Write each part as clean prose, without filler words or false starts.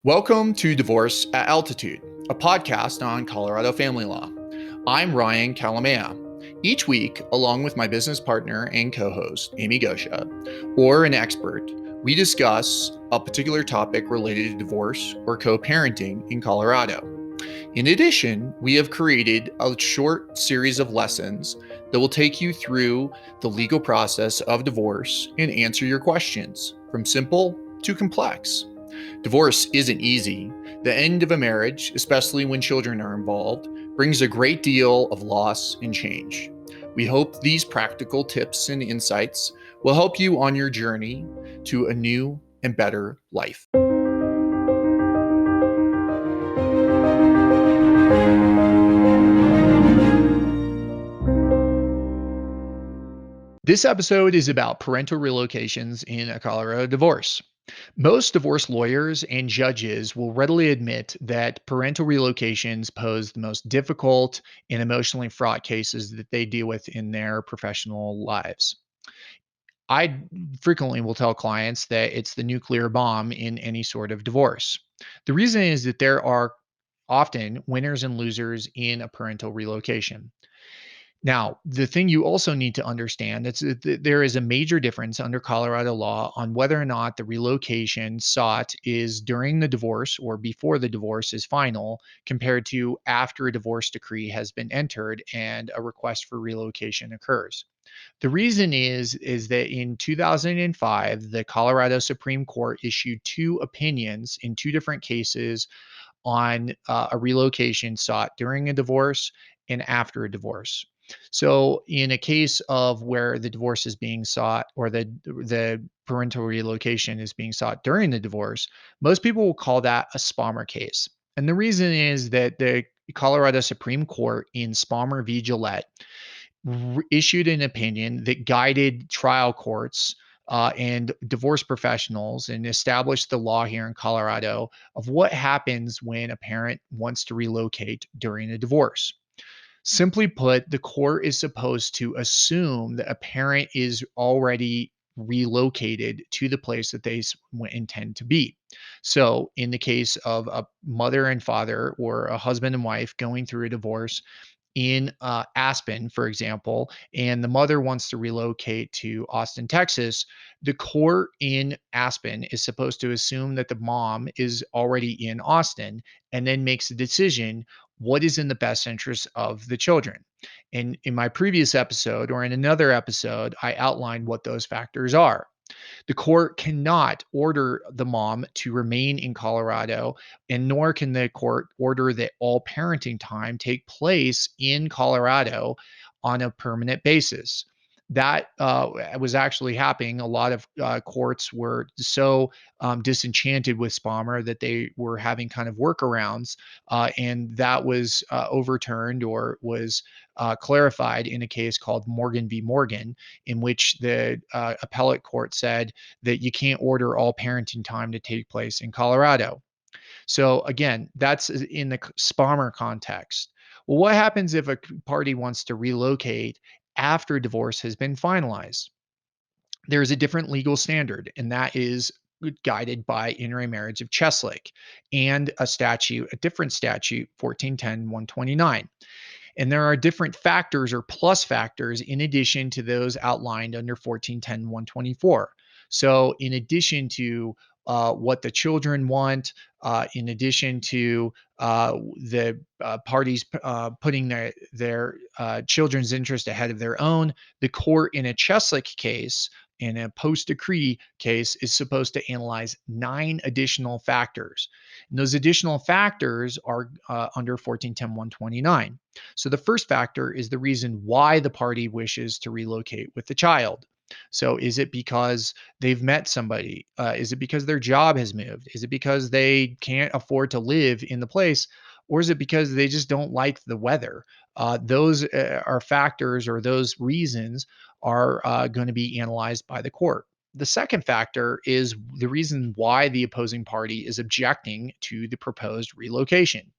Welcome to Divorce at Altitude, a podcast on Colorado family law. I'm Ryan Kalamaya. Each week, along with my business partner and co host, Amy Goscha, or an expert, we discuss a particular topic related to divorce or co parenting in Colorado. In addition, we have created a short series of lessons that will take you through the legal process of divorce and answer your questions, from simple to complex. Divorce isn't easy. The end of a marriage, especially when children are involved, brings a great deal of loss and change. We hope these practical tips and insights will help you on your journey to a new and better life. This episode is about parental relocations in a Colorado divorce. Most divorce lawyers and judges will readily admit that parental relocations pose the most difficult and emotionally fraught cases that they deal with in their professional lives. I frequently will tell clients that it's the nuclear bomb in any sort of divorce. The reason is that there are often winners and losers in a parental relocation. Now, the thing you also need to understand is that there is a major difference under Colorado law on whether or not the relocation sought is during the divorce or before the divorce is final, compared to after a divorce decree has been entered and a request for relocation occurs. The reason is that in 2005, the Colorado Supreme Court issued two opinions in two different cases on a relocation sought during a divorce and after a divorce. So, in a case of where the divorce is being sought or the parental relocation is being sought during the divorce, most people will call that a Spalmer case. And the reason is that the Colorado Supreme Court in Spalmer v. Gillette issued an opinion that guided trial courts and divorce professionals and established the law here in Colorado of what happens when a parent wants to relocate during a divorce. Simply put, the court is supposed to assume that a parent is already relocated to the place that they intend to be. So, in the case of a mother and father or a husband and wife going through a divorce, in Aspen, for example, and the mother wants to relocate to Austin, Texas, the court in Aspen is supposed to assume that the mom is already in Austin and then makes a decision what is in the best interest of the children. And in my previous episode or in another episode, I outlined what those factors are. The court cannot order the mom to remain in Colorado, and nor can the court order that all parenting time take place in Colorado on a permanent basis. That was actually happening. A lot of courts were so disenchanted with Spalmer that they were having kind of workarounds, and that was overturned or was clarified in a case called Morgan v. Morgan, in which the appellate court said that you can't order all parenting time to take place in Colorado. So again, that's in the Spalmer context. Well, what happens if a party wants to relocate after divorce has been finalized? There's a different legal standard, and that is guided by intermarriage of Cheslake and a different statute, 1410-129. And there are different factors or plus factors in addition to those outlined under 1410-124. So, in addition to what the children want, in addition to the parties putting their children's interest ahead of their own, the court in a Cheslake case, in a post decree case, is supposed to analyze 9 additional factors. And those additional factors are under 1410-129. So the first factor is the reason why the party wishes to relocate with the child. So is it because they've met somebody? Is it because their job has moved? Is it because they can't afford to live in the place? Or is it because they just don't like the weather? Those are factors, or those reasons are going to be analyzed by the court. The second factor is the reason why the opposing party is objecting to the proposed relocation.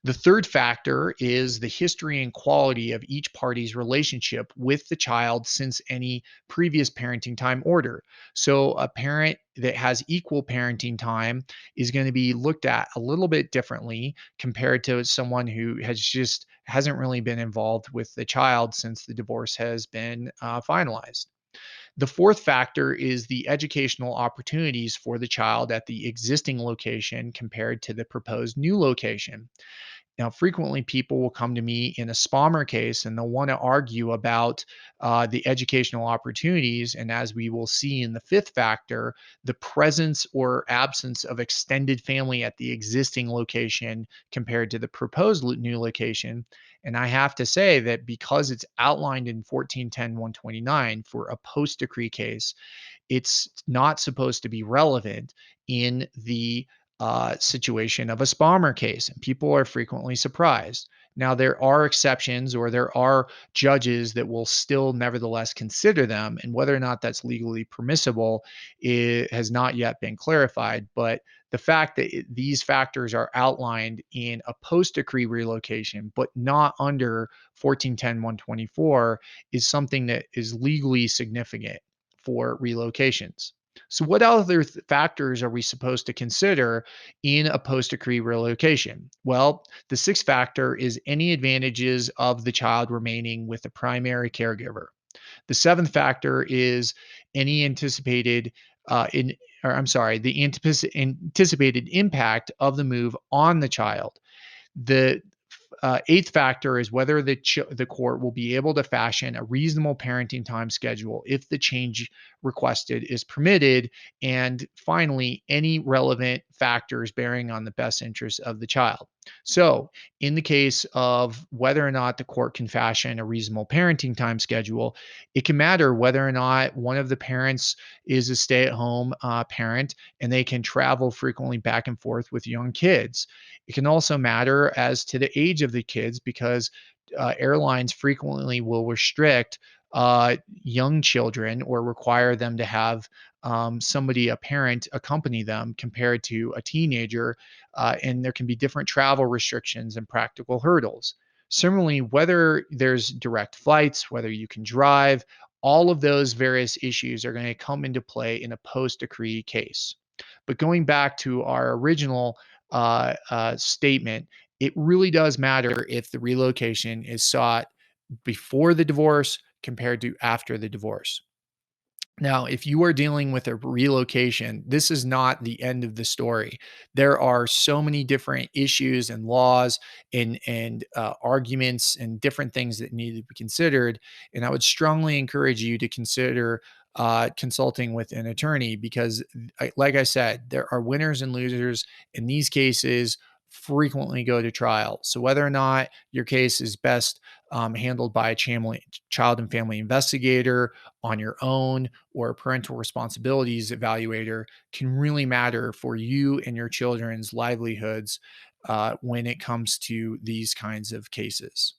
The third factor is the history and quality of each party's relationship with the child since any previous parenting time order. So, a parent that has equal parenting time is going to be looked at a little bit differently compared to someone who hasn't really been involved with the child since the divorce has been finalized. The fourth factor is the educational opportunities for the child at the existing location compared to the proposed new location. Now, frequently people will come to me in a spalmer case and they'll want to argue about the educational opportunities. And as we will see in the fifth factor, the presence or absence of extended family at the existing location compared to the proposed new location. And I have to say that because it's outlined in 1410-129 for a post decree case, it's not supposed to be relevant in the situation of a spalmer case, and people are frequently surprised. Now, there are exceptions, or there are judges that will still nevertheless consider them, and whether or not that's legally permissible, it has not yet been clarified. But the fact that these factors are outlined in a post decree relocation, but not under 1410-124, is something that is legally significant for relocations. So, what other factors are we supposed to consider in a post decree relocation? Well, the sixth factor is any advantages of the child remaining with the primary caregiver. The seventh factor is any anticipated in or I'm sorry, the anticipated impact of the move on the child. The eighth factor is whether the court will be able to fashion a reasonable parenting time schedule if the change requested is permitted. And finally, any relevant factors bearing on the best interests of the child. So, in the case of whether or not the court can fashion a reasonable parenting time schedule, it can matter whether or not one of the parents is a stay at home parent and they can travel frequently back and forth with young kids. It can also matter as to the age of the kids because airlines frequently will restrict young children or require them to have somebody, a parent, accompany them compared to a teenager. And there can be different travel restrictions and practical hurdles. Similarly, whether there's direct flights, whether you can drive, all of those various issues are going to come into play in a post decree case. But going back to our original statement, it really does matter if the relocation is sought before the divorce compared to after the divorce. Now, if you are dealing with a relocation, this is not the end of the story. There are so many different issues and laws and arguments and different things that need to be considered. And I would strongly encourage you to consider consulting with an attorney because, like I said, there are winners and losers in these cases. Frequently go to trial. So whether or not your case is best handled by a child and family investigator on your own or a parental responsibilities evaluator can really matter for you and your children's livelihoods when it comes to these kinds of cases.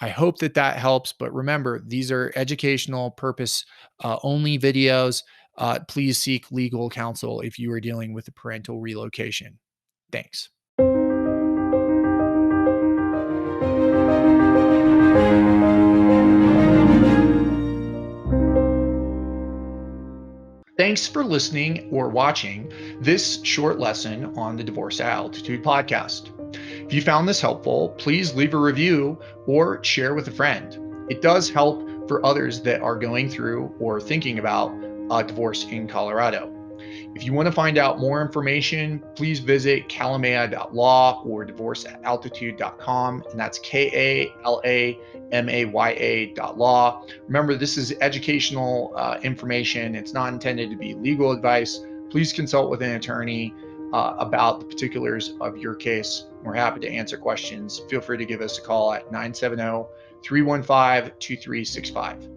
I hope that that helps, but remember, these are educational purpose only videos. Please seek legal counsel if you are dealing with a parental relocation. Thanks. Thanks for listening or watching this short lesson on the Divorce at Altitude podcast. If you found this helpful, please leave a review or share with a friend. It does help for others that are going through or thinking about a divorce in Colorado. If you want to find out more information, please visit kalamaya.law or divorceataltitude.com, and that's KALAMAYA.law. Remember, this is educational information. It's not intended to be legal advice. Please consult with an attorney about the particulars of your case. We're happy to answer questions. Feel free to give us a call at 970 315 2365.